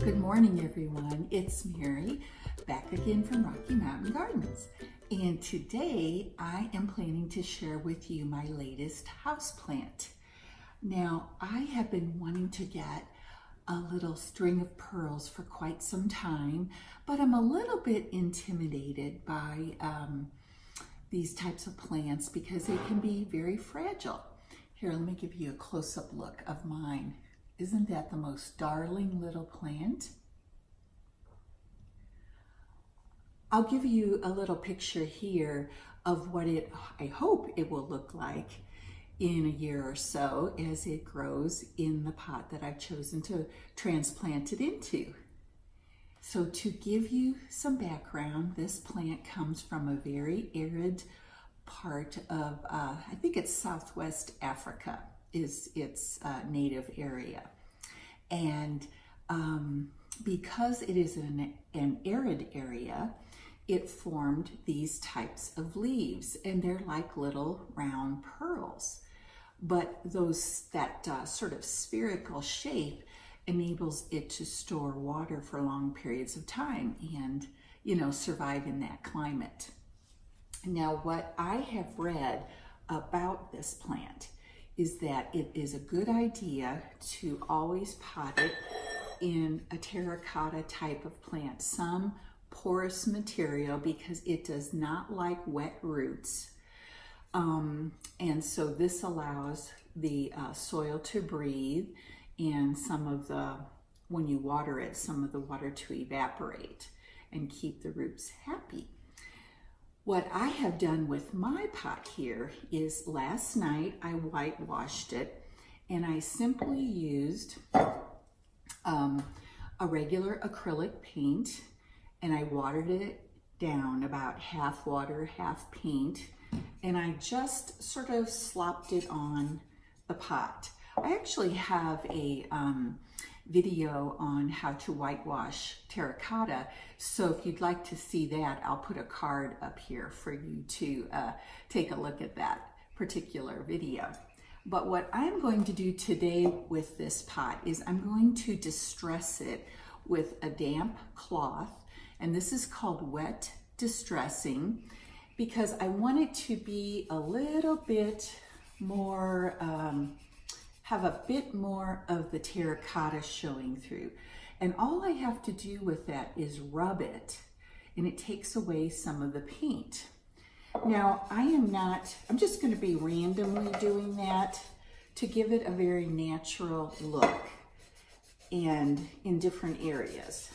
Good morning, everyone. It's Mary, back again from Rocky Mountain Gardens. And today I am planning to share with you my latest houseplant. Now, I have been wanting to get a little string of pearls for quite some time, but I'm a little bit intimidated by these types of plants because they can be very fragile. Here, let me give you a close-up look of mine. Isn't that the most darling little plant? I'll give you a little picture here of what I hope it will look like in a year or so as it grows in the pot that I've chosen to transplant it into. So to give you some background, this plant comes from a very arid part of, I think it's Southwest Africa is its native area. And because it is an arid area, it formed these types of leaves, and they're like little round pearls. But that sort of spherical shape enables it to store water for long periods of time and, survive in that climate. Now, what I have read about this plant is that it is a good idea to always pot it in a terracotta type of plant, some porous material, because it does not like wet roots. And so this allows the soil to breathe and when you water it, some of the water to evaporate and keep the roots happy. What I have done with my pot here is last night I whitewashed it, and I simply used a regular acrylic paint, and I watered it down about half water, half paint, and I just sort of slopped it on the pot. I actually have a video on how to whitewash terracotta, so if you'd like to see that, I'll put a card up here for you to take a look at that particular video. But what I'm going to do today with this pot is I'm going to distress it with a damp cloth, and this is called wet distressing, because I want it to be a little bit more have a bit more of the terracotta showing through. And all I have to do with that is rub it, and it takes away some of the paint. Now, I'm just gonna be randomly doing that to give it a very natural look and in different areas.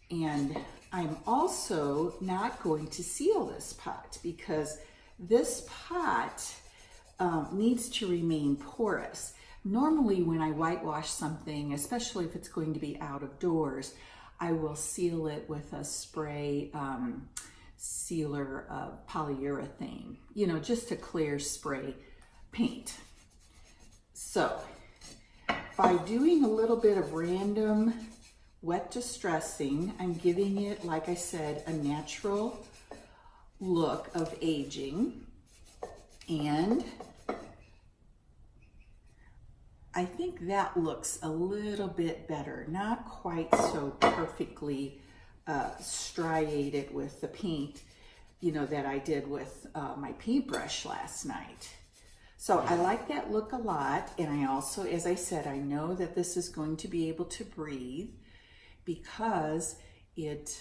And I'm also not going to seal this pot because this pot needs to remain porous. Normally when I whitewash something, especially if it's going to be out of doors, I will seal it with a spray sealer of polyurethane, just a clear spray paint. So by doing a little bit of random wet distressing, I'm giving it, like I said, a natural look of aging. And I think that looks a little bit better, not quite so perfectly striated with the paint, that I did with my paintbrush last night. So I like that look a lot. And I also, as I said, I know that this is going to be able to breathe because it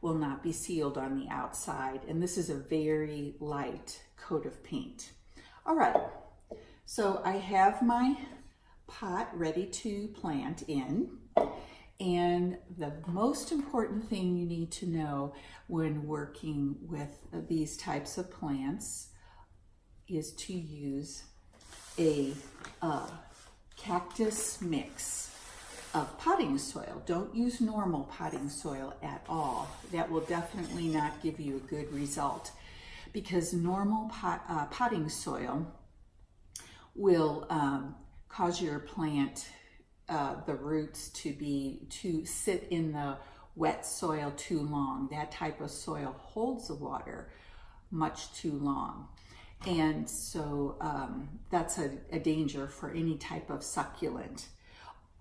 will not be sealed on the outside. And this is a very light coat of paint. All right, so I have my pot ready to plant in. And the most important thing you need to know when working with these types of plants is to use a cactus mix of potting soil. Don't use normal potting soil at all. That will definitely not give you a good result, because normal potting soil will cause your plant, the roots to sit in the wet soil too long. That type of soil holds the water much too long. And so that's a danger for any type of succulent.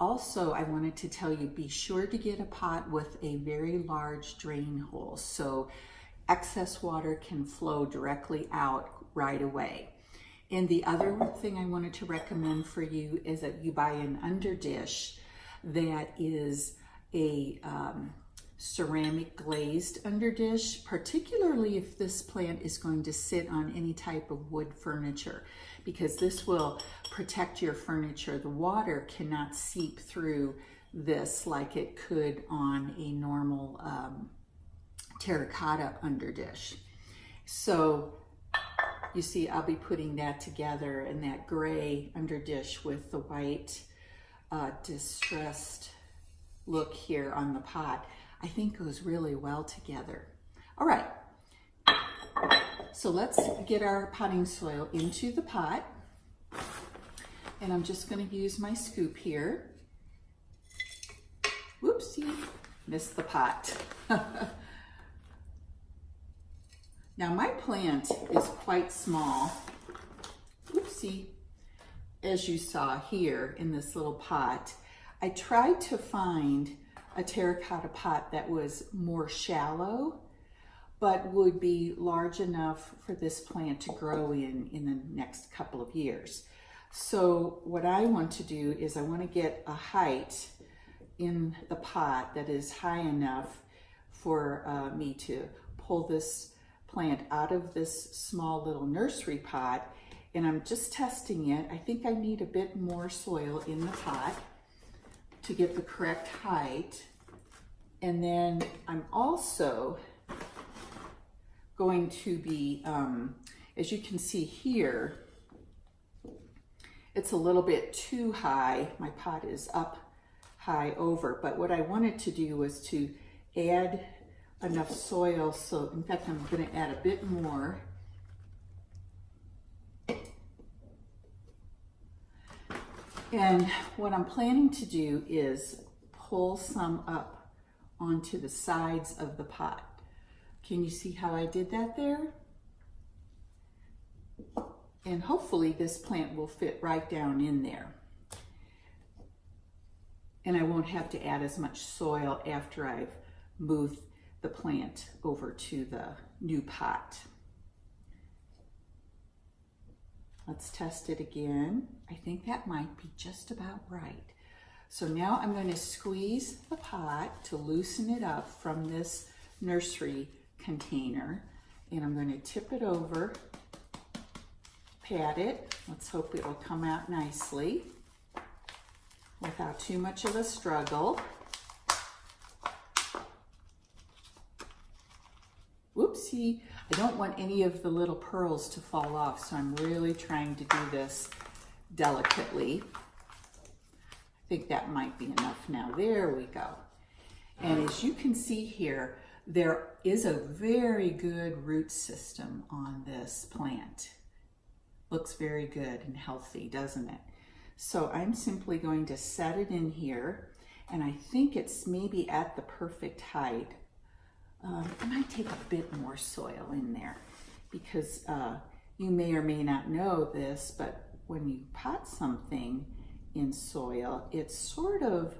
Also, I wanted to tell you, be sure to get a pot with a very large drain hole so excess water can flow directly out right away. And the other thing I wanted to recommend for you is that you buy an underdish that is a ceramic glazed underdish, particularly if this plant is going to sit on any type of wood furniture, because this will protect your furniture. The water cannot seep through this like it could on a normal terracotta underdish. So you see, I'll be putting that together, and that gray underdish with the white distressed look here on the pot, I think goes really well together. All right, so let's get our potting soil into the pot. And I'm just gonna use my scoop here. Whoopsie, missed the pot. Now my plant is quite small. Whoopsie, as you saw here in this little pot. I tried to find a terracotta pot that was more shallow, but would be large enough for this plant to grow in the next couple of years. So what I want to do is I want to get a height in the pot that is high enough for me to pull this plant out of this small little nursery pot. And I'm just testing it. I think I need a bit more soil in the pot to get the correct height. And then I'm also going to be, as you can see here, it's a little bit too high. My pot is up high over, but what I wanted to do was to add enough soil. So in fact, I'm going to add a bit more. And what I'm planning to do is pull some up onto the sides of the pot. Can you see how I did that there? And hopefully this plant will fit right down in there. And I won't have to add as much soil after I've moved the plant over to the new pot. Let's test it again. I think that might be just about right. So now I'm going to squeeze the pot to loosen it up from this nursery container, and I'm going to tip it over, pat it. Let's hope it'll come out nicely without too much of a struggle. Whoopsie, I don't want any of the little pearls to fall off, so I'm really trying to do this delicately. I think that might be enough now. There we go. And as you can see here, there is a very good root system on this plant. Looks very good and healthy, doesn't it? So I'm simply going to set it in here, and I think it's maybe at the perfect height. I might take a bit more soil in there because you may or may not know this, but when you pot something in soil, it's sort of,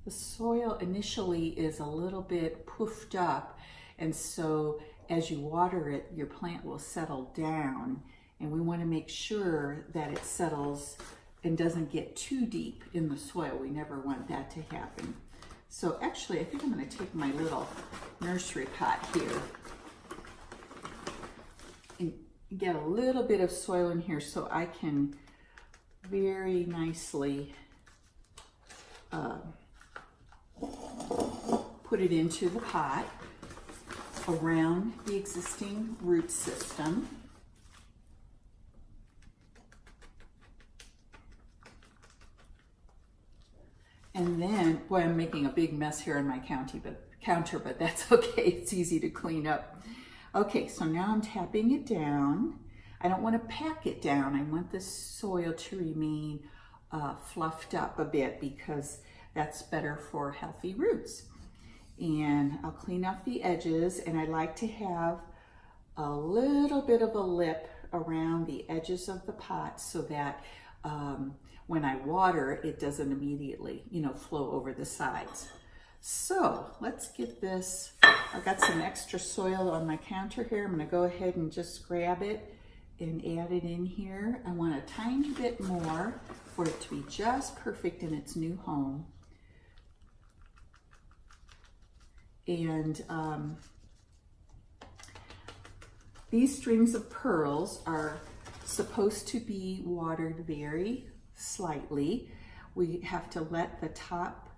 the soil initially is a little bit puffed up, and so as you water it, your plant will settle down, and we want to make sure that it settles and doesn't get too deep in the soil. We never want that to happen. So actually, I think I'm going to take my little nursery pot here and get a little bit of soil in here so I can very nicely put it into the pot around the existing root system. And then, boy, I'm making a big mess here on my counter, but that's okay. It's easy to clean up. Okay, so now I'm tapping it down. I don't want to pack it down. I want the soil to remain fluffed up a bit because that's better for healthy roots. And I'll clean off the edges, and I like to have a little bit of a lip around the edges of the pot so that when I water, it doesn't immediately, you know, flow over the sides. So let's get this. I've got some extra soil on my counter here. I'm gonna go ahead and just grab it and add it in here. I want a tiny bit more for it to be just perfect in its new home. And these strings of pearls are supposed to be watered very slightly. We have to let the top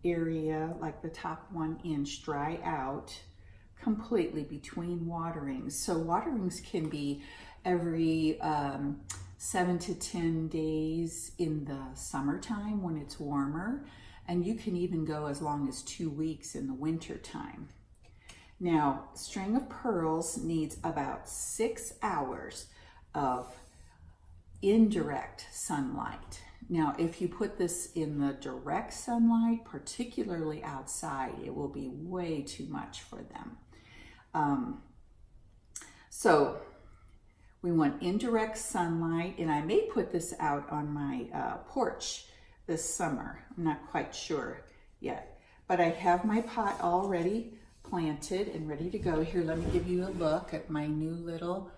area, like the top 1 inch, dry out completely between waterings. So waterings can be every 7 to 10 days in the summertime when it's warmer, and you can even go as long as 2 weeks in the winter time. Now, string of pearls needs about 6 hours of indirect sunlight. Now, if you put this in the direct sunlight, particularly outside, it will be way too much for them. So we want indirect sunlight, and I may put this out on my porch this summer. I'm not quite sure yet, but I have my pot already planted and ready to go. Here, let me give you a look at my new little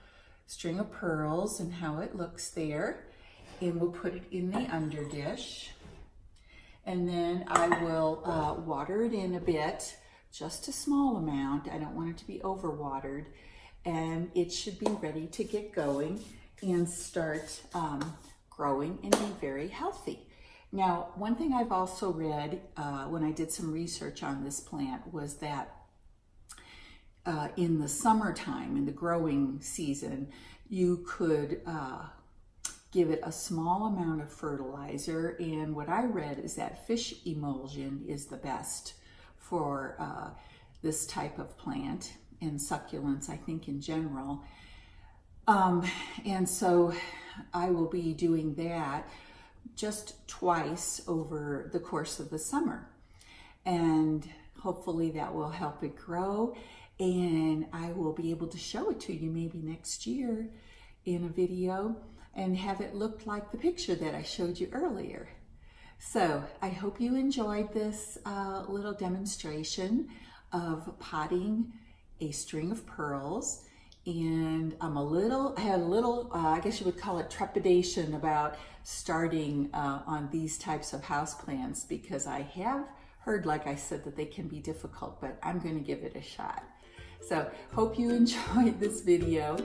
string of pearls and how it looks there. And we'll put it in the under dish. And then I will water it in a bit, just a small amount. I don't want it to be overwatered. And it should be ready to get going and start growing and be very healthy. Now, one thing I've also read when I did some research on this plant was that in the summertime, in the growing season, you could give it a small amount of fertilizer, and what I read is that fish emulsion is the best for this type of plant and succulents, I think, in general. And so I will be doing that just twice over the course of the summer, and hopefully that will help it grow, and I will be able to show it to you maybe next year in a video and have it look like the picture that I showed you earlier. So I hope you enjoyed this little demonstration of potting a string of pearls. And I had a little, I guess you would call it trepidation about starting on these types of houseplants, because I have heard, like I said, that they can be difficult, but I'm going to give it a shot. So hope you enjoyed this video,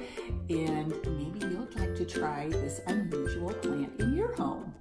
and maybe you'd like to try this unusual plant in your home.